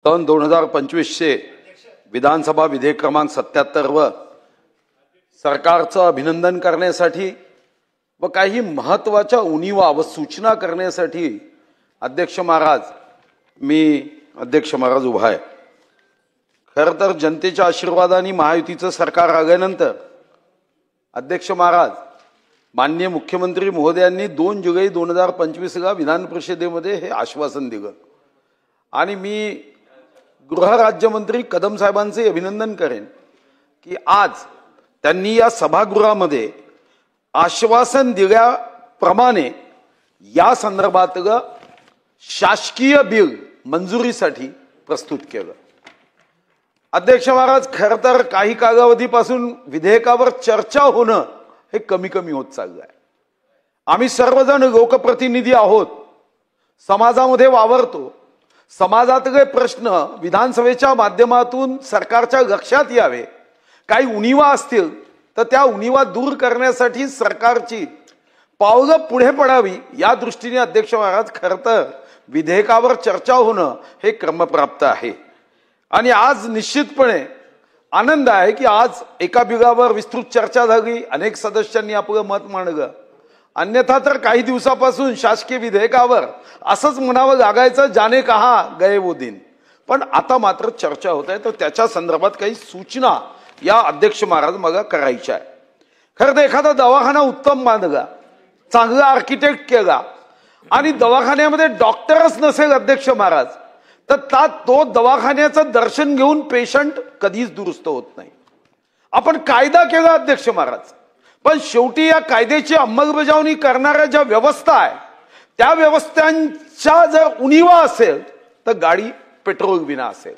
सन 2025चे विधानसभा विधेयक क्रमांक 77 व सरकारचं अभिनंदन करण्यासाठी व काही महत्त्वाच्या उणीवा व सूचना करण्यासाठी अध्यक्ष महाराज उभा आहे। खरं तर जनतेच्या आशीर्वादाने महायुतीचं सरकार आल्यानंतर अध्यक्ष महाराज माननीय मुख्यमंत्री महोदयांनी 2 जुलै 2025 ला विधान परिषदेमध्ये हे आश्वासन दिलं आणि मी गृह राज्यमंत्री कदम साहेबांचे अभिनंदन करेन की आज त्यांनी या सभागृहामध्ये आश्वासन दिल्याप्रमाणे या संदर्भातलं शासकीय बिल मंजुरीसाठी प्रस्तुत केलं। अध्यक्ष महाराज खरं तर काही कालावधीपासून विधेयकावर चर्चा होणं हे कमी कमी होत चाललं आहे। आम्ही सर्वजण लोकप्रतिनिधी आहोत, समाजामध्ये वावरतो, समाजातले प्रश्न विधानसभेच्या माध्यमातून सरकारच्या लक्षात यावे, काही उणीवा असतील तर त्या उणीवा दूर करण्यासाठी सरकारची पावलं पुढे पडावी या दृष्टीने अध्यक्ष महाराज खरं तर विधेयकावर चर्चा होणं हे क्रमप्राप्त आहे। आणि आज निश्चितपणे आनंद आहे की आज एका बिलावर विस्तृत चर्चा झाली, अनेक सदस्यांनी आपलं मत मांडलं। अन्यथा तर काही दिवसापासून शासकीय विधेयकावर असंच म्हणावं लागायचं जाने कहा गए वो दिन, पण आता मात्र चर्चा होत आहे, तर त्याच्या संदर्भात काही सूचना या अध्यक्ष महाराज मला करायच्या आहे। खरं तर एखादा दवाखाना उत्तम बांधला, चांगला आर्किटेक्ट केला आणि दवाखान्यामध्ये डॉक्टरच नसेल अध्यक्ष महाराज, तर तो दवाखान्याचं दर्शन घेऊन पेशंट कधीच दुरुस्त होत नाही। आपण कायदा केला अध्यक्ष महाराज, पण शेवटी या कायद्याची अंमलबजावणी करणाऱ्या ज्या व्यवस्था आहे त्या व्यवस्थांच्या जर उणीवा असेल तर गाडी पेट्रोल विना असेल।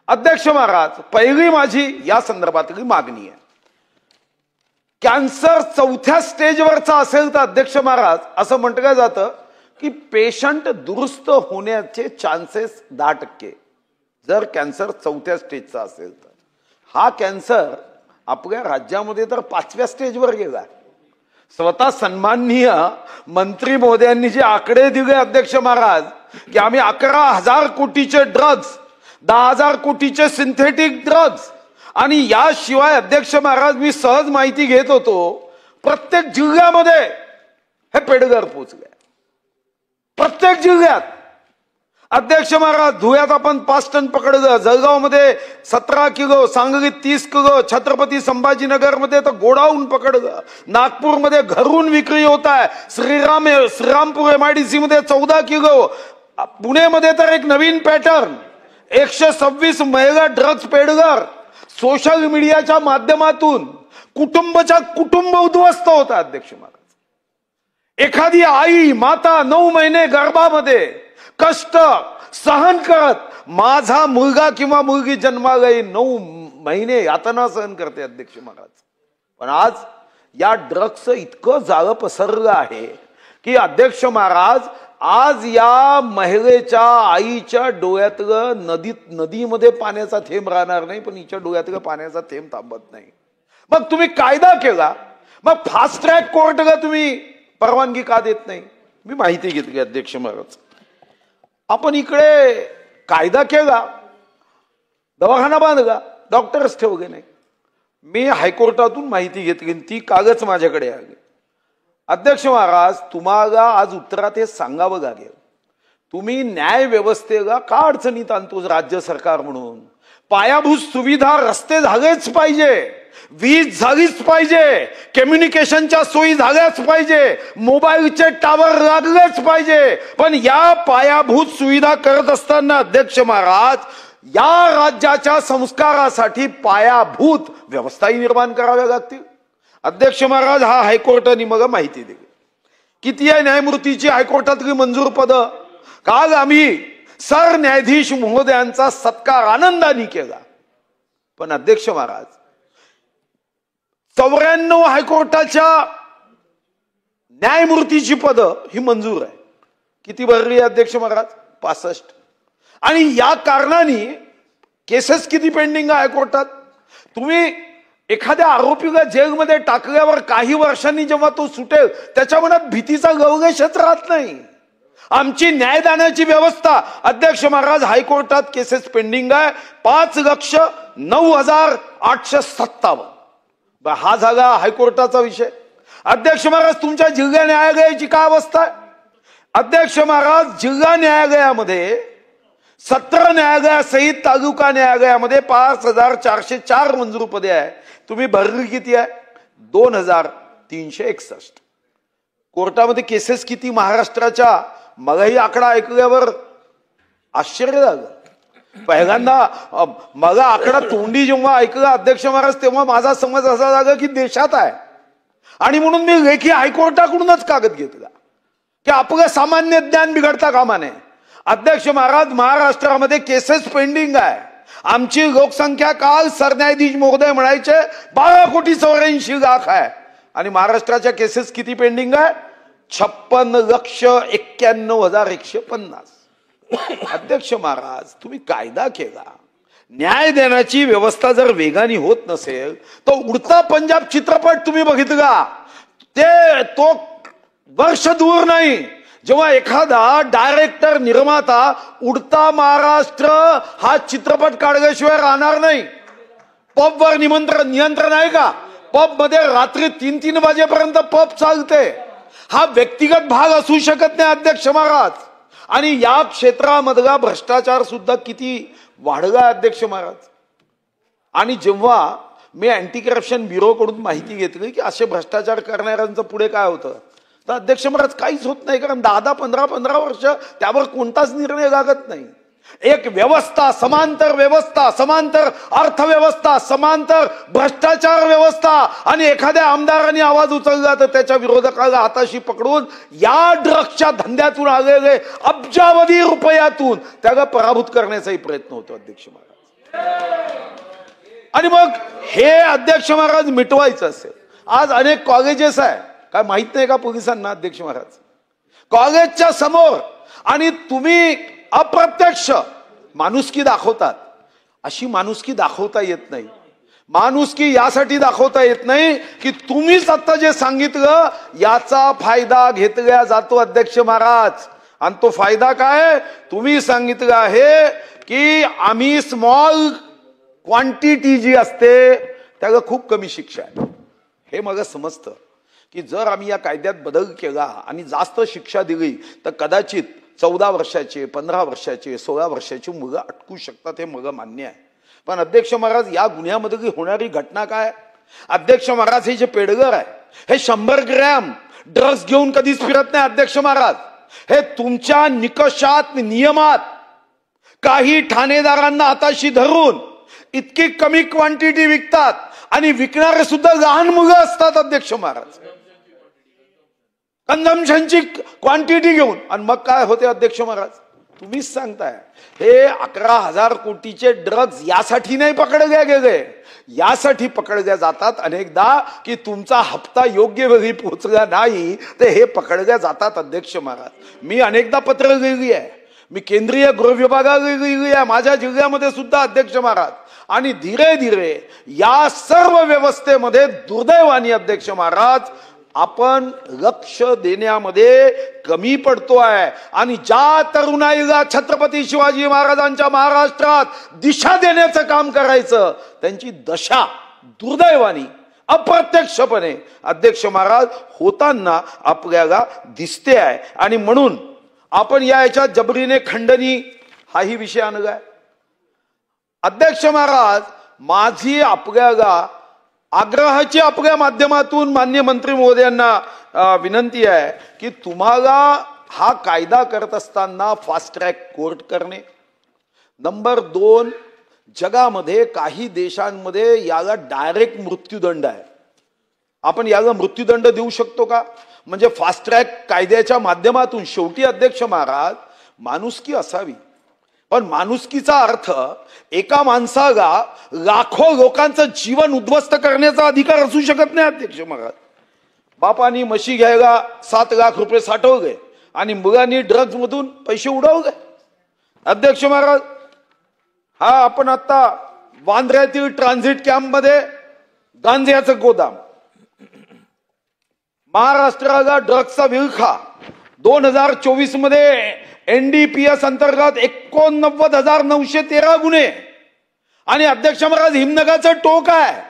अध्यक्ष महाराज पहिली माझी या संदर्भातली मागणी आहे, कॅन्सर 4थ्या स्टेजवरचा असेल तर अध्यक्ष महाराज असं म्हटलं जातं की पेशंट दुरुस्त होण्याचे चान्सेस 10%, जर कॅन्सर 4थ्या स्टेजचा असेल तर। हा कॅन्सर आपल्या राज्यामध्ये तर 5व्या स्टेजवर गेला। स्वतः सन्माननीय मंत्री महोदयांनी जे आकडे दिले अध्यक्ष महाराज की आम्ही 11,000 कोटीचे ड्रग्ज, 10,000 कोटीचे सिंथेटिक ड्रग्ज आणि याशिवाय अध्यक्ष महाराज मी सहज माहिती घेत होतो प्रत्येक जिल्ह्यामध्ये हे पेडगर पोहोचले, प्रत्येक जिल्ह्यात। अध्यक्ष महाराज धुळ्यात आपण 5 टन पकडलं, जळगावमध्ये 17 किलो, सांगलीत 30 किलो, छत्रपती संभाजीनगर मध्ये तर गोडाऊन पकडलं, नागपूरमध्ये घरून विक्री होत आहे, श्रीरामपूर MIDC मध्ये 14 किलो, पुणेमध्ये तर एक नवीन पॅटर्न 126 महिला ड्रग्ज पेडगर सोशल मीडियाच्या माध्यमातून कुटुंब उद्ध्वस्त होता। अध्यक्ष महाराज एखादी आई माता 9 महिने गर्भामध्ये कष्ट सहन करत माझा मुलगा किंवा मुलगी जन्माला येईल 9 महिने यातना सहन करते अध्यक्ष महाराज। पण आज या ड्रग्जचं इतकं जाळं पसरलं आहे की अध्यक्ष महाराज आज या महिलेच्या आईच्या डोळ्यातलं नदीमध्ये पाण्याचा थेंब राहणार नाही, पण हिच्या डोळ्यातलं पाण्याचा थेंब थांबत नाही। मग तुम्ही कायदा केला, मग फास्ट ट्रॅक कोर्टला तुम्ही परवानगी का देत नाही? मी माहिती घेतली अध्यक्ष महाराज, आपण इकडे कायदा केला, दवाखाना बांधला, डॉक्टरच ठेवले नाही। मी हायकोर्टातून माहिती घेतली, ती कागज माझ्याकडे आली। अध्यक्ष महाराज तुम्हाला आज उत्तरात हे सांगावं लागेल, तुम्ही न्याय व्यवस्थेला का अडचणीत आणतो राज्य सरकार म्हणून? पायाभूत सुविधा, रस्ते झालेच पाहिजे, वीज झालीच पाहिजे, कम्युनिकेशनच्या सोयी झाल्याच पाहिजे, मोबाईलचे टावर लागलेच पाहिजे, पण या पायाभूत सुविधा करत असताना अध्यक्ष महाराज या राज्याच्या संस्कारासाठी पायाभूत व्यवस्थाही निर्माण कराव्या लागतील। अध्यक्ष महाराज हा हायकोर्टाने मग माहिती दिली, किती आहे न्यायमूर्तीची हायकोर्टातली मंजूर पदं? काल आम्ही सरन्यायाधीश महोदयांचा सत्कार आनंदाने केला, पण अध्यक्ष महाराज 94 हायकोर्टाच्या न्यायमूर्तीची पदं ही मंजूर आहे, किती भरली अध्यक्ष महाराज? 65। आणि या कारणाने केसेस किती पेंडिंग आहे हायकोर्टात? तुम्ही एखाद्या आरोपीला जेलमध्ये टाकल्यावर काही वर्षांनी जेव्हा तो सुटेल त्याच्या मनात भीतीचा गवगेशच राहत नाही। आमची न्यायदानाची व्यवस्था अध्यक्ष महाराज हायकोर्टात केसेस पेंडिंग आहे 5,09,857. हा झाला हायकोर्टाचा विषय. अध्यक्ष महाराज तुमच्या जिल्हा न्यायालयाची काय अवस्था आहे? अध्यक्ष महाराज जिल्हा न्यायालयामध्ये 17 न्यायालयासहित तालुका न्यायालयामध्ये 5,404 मंजूर पदे आहे. तुम्ही भरली किती आहे? 2,361. कोर्टामध्ये केसेस किती महाराष्ट्राच्या? मलाही आकडा ऐकल्यावर आश्चर्य झालं. पहिल्यांदा मला आकडा तोंडी जेव्हा ऐकला अध्यक्ष महाराज तेव्हा माझा समज असा झाला की देशात आहे. आणि म्हणून मी लेखी हायकोर्टाकडूनच कागद घेतला की आपलं सामान्य ज्ञान बिघडता कामा नये. अध्यक्ष महाराज महाराष्ट्रामध्ये केसेस पेंडिंग आहे. आमची लोकसंख्या काल सरन्यायाधीश महोदय म्हणायचे 12,84,00,000 आहे. आणि महाराष्ट्राच्या केसेस किती पेंडिंग आहे? 56,91,150. अध्यक्ष महाराज तुम्ही कायदा केला, न्याय देण्याची व्यवस्था जर वेगाने होत नसेल तर उडता पंजाब चित्रपट तुम्ही बघितला तो वर्ष दूर नाही जेव्हा एखादा डायरेक्टर निर्माता उडता महाराष्ट्र हा चित्रपट काढल्याशिवाय राहणार नाही. पबवर नियंत्रण आहे का? पब मध्ये रात्री 3-3 वाजेपर्यंत पब चालते. हा व्यक्तिगत भाग असू शकत नाही अध्यक्ष महाराज. आणि या क्षेत्रामधला भ्रष्टाचार सुद्धा किती वाढला अध्यक्ष महाराज. आणि जेव्हा मी अँटी करप्शन ब्युरोकडून माहिती घेतली की असे भ्रष्टाचार करणाऱ्यांचं पुढे काय होतं तर अध्यक्ष महाराज काहीच होत नाही. कारण 10-15 वर्ष त्यावर कोणताच निर्णय लागत नाही. एक व्यवस्था, समांतर अर्थव्यवस्था, समांतर भ्रष्टाचार व्यवस्था आणि एखाद्या आमदाराने आवाज उचलला तर त्याच्या विरोधकाला हाताशी पकडून या ड्रग्सच्या धंद्यातून आलेले अब्जावधी रुपयातून त्याला पराभूत करण्याचाही प्रयत्न होतो अध्यक्ष महाराज. आणि मग हे अध्यक्ष महाराज मिटवायचं असेल. आज अनेक कॉलेजेस आहे काय माहित नाही का पोलिसांना अध्यक्ष महाराज? कॉलेजच्या समोर आणि तुम्ही अप्रत्यक्ष माणुसकी दाखवतात. अशी माणुसकी दाखवता येत नाही. माणुसकी यासाठी दाखवता येत नाही की तुम्हीच आता जे सांगितलं याचा फायदा घेतला जातो अध्यक्ष महाराज. आणि तो फायदा काय? तुम्ही सांगितलं आहे की आम्ही स्मॉल क्वांटिटी जी असते त्याला खूप कमी शिक्षा आहे. हे मला समजतं की जर आम्ही या कायद्यात बदल केला आणि जास्त शिक्षा दिली तर कदाचित 14 वर्षाचे, 15 वर्षाचे, 16 वर्षाची मुलं अटकू शकतात. हे मला मान्य आहे. पण अध्यक्ष महाराज या गुन्ह्यामध्ये होणारी घटना काय? अध्यक्ष महाराज हे जे पेडगर आहे हे 100 ग्रॅम ड्रग्स घेऊन कधीच फिरत नाही अध्यक्ष महाराज. हे तुमच्या निकषात, नियमात काही ठाणेदारांना हाताशी धरून इतकी कमी क्वांटिटी विकतात आणि विकणारे सुद्धा लहान मुलं असतात अध्यक्ष महाराज. कन्झम्पशनची क्वांटिटी घेऊन. आणि मग काय होते अध्यक्ष महाराज? तुम्हीच सांगताय. हे 11,000 कोटीचे ड्रग्ज यासाठी नाही पकडले गेले, यासाठी पकडल्या जातात अनेकदा की तुमचा हप्ता योग्य वेळी पोहोचला नाही तर हे पकडल्या जातात अध्यक्ष महाराज. मी अनेकदा पत्र लिहिली आहे. मी केंद्रीय गृह विभागाला लिहिली आहे माझ्या जिल्ह्यामध्ये सुद्धा अध्यक्ष महाराज. आणि धीरे धीरे या सर्व व्यवस्थेमध्ये दुर्दैवाने अध्यक्ष महाराज आपण लक्ष देण्यामध्ये कमी पडतो आहे. आणि ज्या तरुणाईला छत्रपती शिवाजी महाराजांच्या महाराष्ट्रात दिशा देण्याचं काम करायचं त्यांची दशा दुर्दैवाने अप्रत्यक्षपणे अध्यक्ष महाराज होताना आपल्याला दिसते आहे. आणि म्हणून आपण याच्या जबरीने खंडणी हाही विषय आणलाय. अध्यक्ष महाराज माझी आपल्याला आग्रहाची आपल्या माध्यमातून माननीय मंत्री महोदयांना विनंती आहे की तुम्हाला हा कायदा करत असताना फास्ट ट्रॅक कोर्ट करणे. नंबर 2, जगामध्ये काही देशांमध्ये याला डायरेक्ट मृत्यूदंड आहे. आपण याला मृत्यूदंड देऊ शकतो का? म्हणजे फास्ट ट्रॅक कायद्याच्या माध्यमातून शेवटी अध्यक्ष महाराज माणुसकी असावी. पण माणुसकीचा अर्थ एका माणसाला लाखो लोकांचं जीवन उद्ध्वस्त करण्याचा अधिकार असू शकत नाही अध्यक्ष महाराज. बापानी म्हशी घ्यायला 7 लाख रुपये साठवले आणि मुलांनी ड्रग्ज मधून पैसे उडवले अध्यक्ष महाराज. हा आपण आता वांद्र्यातील ट्रान्झिट कॅम्प मध्ये गांजाचं गोदाम, महाराष्ट्राला ड्रग्सचा विळखा, 2024 मध्ये NDPS अंतर्गत 89,913 गुन्हे आणि अध्यक्ष महाराज हिमनगाचं टोक आहे.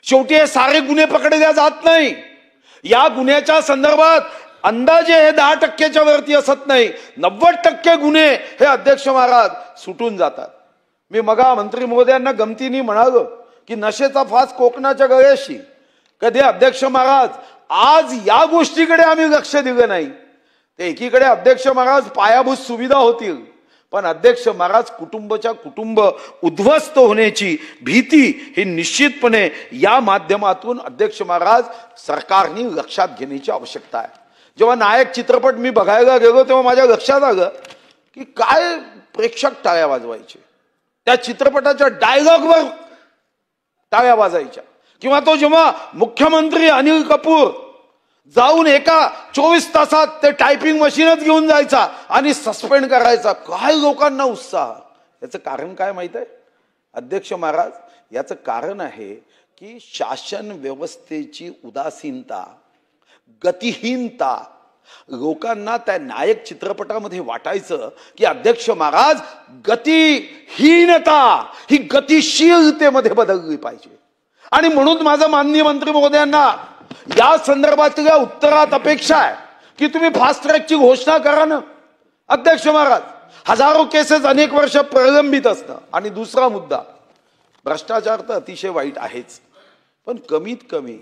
शेवटी हे सारे गुन्हे पकडले जात नाही. या गुन्ह्याच्या संदर्भात अंदाजे हे 10% वरती असत नाही, 90% गुन्हे हे अध्यक्ष महाराज सुटून जातात. मी मगा मंत्री महोदयांना गमतीने म्हणालो की नशेचा फास कोकणाच्या गळ्याशी. कधी अध्यक्ष महाराज आज या गोष्टीकडे आम्ही लक्ष दिलं नाही. ते एकीकडे अध्यक्ष महाराज पायाभूत सुविधा होतील, पण अध्यक्ष महाराज कुटुंबाच्या कुटुंब उद्ध्वस्त होण्याची भीती ही निश्चितपणे या माध्यमातून अध्यक्ष महाराज सरकारने लक्षात घेण्याची आवश्यकता आहे. जेव्हा नायक चित्रपट मी बघायला गेलो तेव्हा माझ्या लक्षात आलं की काय प्रेक्षक टाळ्या वाजवायचे, त्या चित्रपटाच्या डायलॉगवर टाळ्या वाजायच्या. किंवा तो जेव्हा मुख्यमंत्री अनिल कपूर जाऊन एका 24 तासात ते टायपिंग मशीनच घेऊन जायचा आणि सस्पेंड करायचा, काय लोकांना उत्साह. याचं कारण काय माहित आहे अध्यक्ष महाराज? याचं कारण आहे की शासन व्यवस्थेची उदासीनता, गतिहीनता. लोकांना त्या नायक चित्रपटामध्ये वाटायचं की अध्यक्ष महाराज गतिहीनता ही गतिशीलतेमध्ये बदलली पाहिजे. आणि म्हणून माझं माननीय मंत्री महोदयांना या संदर्भातल्या उत्तरात अपेक्षा आहे की तुम्ही फास्ट ट्रॅकची घोषणा करा ना अध्यक्ष महाराज. हजारो केसेस अनेक वर्ष प्रलंबित असतं. आणि दुसरा मुद्दा, भ्रष्टाचार तर अतिशय वाईट आहेच, पण कमीत कमी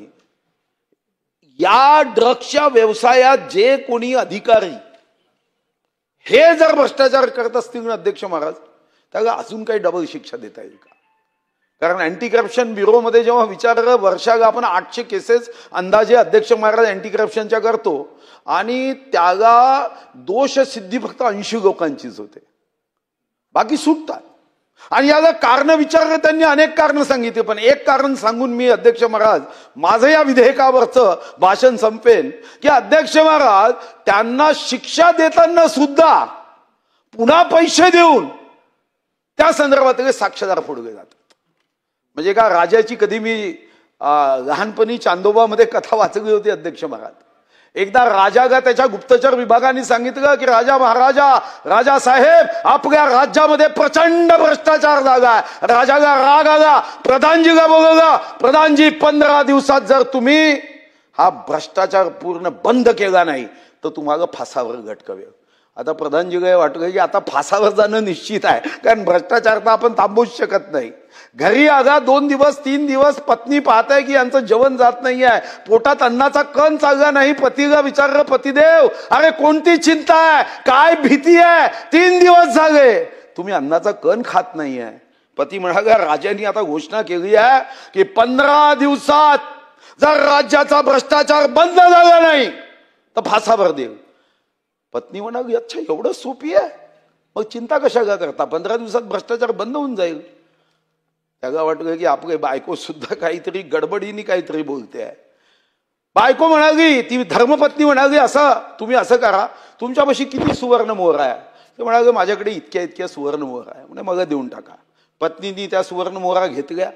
या ड्रग्सच्या व्यवसायात जे कोणी अधिकारी हे जर भ्रष्टाचार करत असतील ना अध्यक्ष महाराज, त्याला अजून काही डबल शिक्षा देता येईल का? कारण अँटी करप्शन ब्युरोमध्ये जेव्हा विचारलं, वर्षाला आपण 800 केसेस अंदाजे अध्यक्ष महाराज अँटी करप्शनच्या करतो आणि त्याला दोष सिद्धी फक्त 80 लोकांचीच होते, बाकी सुटतात. आणि याला कारण विचारलं, त्यांनी अनेक कारण सांगितले, पण एक कारण सांगून मी अध्यक्ष महाराज माझं या विधेयकावरचं भाषण संपेन की अध्यक्ष महाराज त्यांना शिक्षा देताना सुद्धा पुन्हा पैसे देऊन त्या संदर्भात साक्षीदार फोडले जातात. म्हणजे का राजाची कधी मी लहानपणी चांदोबामध्ये कथा वाचली होती अध्यक्ष महाराज. एकदा राजाला त्याच्या गुप्तचर विभागाने सांगितलं की राजा साहेब आपल्या राज्यामध्ये प्रचंड भ्रष्टाचार झाला. राजाला राग आला, प्रधानजीला बोलवला, प्रधानजी 15 दिवसात जर तुम्ही हा भ्रष्टाचार पूर्ण बंद केला नाही तर तुम्हाला फासावर लटकवेल. आता प्रधानजीला वाटलं की आता फासावर जाणं निश्चित आहे, कारण भ्रष्टाचार तर आपण थांबवूच शकत नाही. घरी आगा 2 दिवस 3 दिवस पत्नी पाहताय की यांचं जेवण जात नाही आहे, पोटात अन्नाचा कण चालला नाही. पतीला विचारलं, पतिदेव अरे कोणती चिंता आहे, काय भीती आहे, 3 दिवस झाले तुम्ही अन्नाचा कण खात नाही आहे. पती म्हणाला, राजांनी आता घोषणा केली आहे की 15 दिवसात जर राज्याचा भ्रष्टाचार बंद झाला नाही तर फासावर देऊ. पत्नी म्हणाली, अच्छा एवढं सोपी आहे, मग चिंता कशाला करता, 15 दिवसात भ्रष्टाचार बंद होऊन जाईल. त्याला वाटलं की आपली बायको सुद्धा काहीतरी गडबडीने काहीतरी बोलते आहे. बायको म्हणाली, ती धर्मपत्नी म्हणाली, असं तुम्ही असं करा, तुमच्यापाशी किती सुवर्ण मोहर आहे? ते म्हणाले, माझ्याकडे इतक्या सुवर्ण मोहर आहे, म्हणजे मला देऊन टाका. पत्नीनी त्या सुवर्ण मोहरा घेतल्या,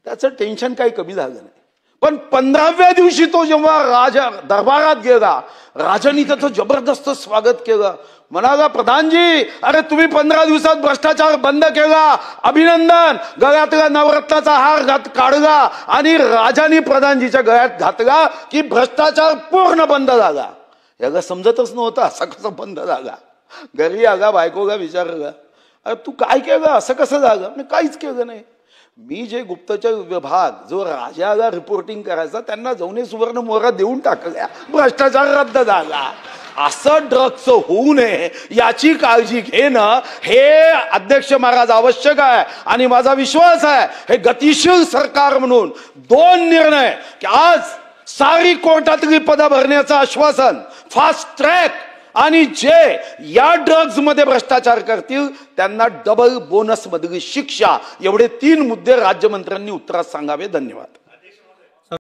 त्याचं टेन्शन काही कमी झालं नाही. पण 15व्या दिवशी तो जेव्हा राजा दरबारात गेला, राजांनी त्याचं जबरदस्त स्वागत केलं. म्हणाला, प्रधानजी अरे तुम्ही 15 दिवसात भ्रष्टाचार बंद केला, अभिनंदन. गळ्यातला नवरत्नाचा हार काढला आणि राजांनी प्रधानजीच्या गळ्यात घातला की भ्रष्टाचार पूर्ण बंद झाला. याला समजतच नव्हतं असं कसं बंद झाला. घरी आगा बायकोला विचारलं, अरे तू काय केलं, असं कसं झालं? काहीच केलं नाही, मी जे गुप्तचर विभाग जो राजाला रिपोर्टिंग करायचा त्यांना जाऊन सुवर्ण मोहरा देऊन टाकल्या, भ्रष्टाचार रद्द झाला. असं ड्रग्स होऊ नये याची काळजी घेणं हे अध्यक्ष महाराज आवश्यक आहे. आणि माझा विश्वास आहे हे गतिशील सरकार म्हणून 2 निर्णय की आज सारी कोर्टातली पदं भरण्याचं आश्वासन, फास्ट ट्रॅक, आणि जे या ड्रग्ज मध्ये भ्रष्टाचार करतील त्यांना डबल बोनस मधली शिक्षा, एवढे 3 मुद्दे राज्यमंत्र्यांनी उत्तरात सांगावे. धन्यवाद.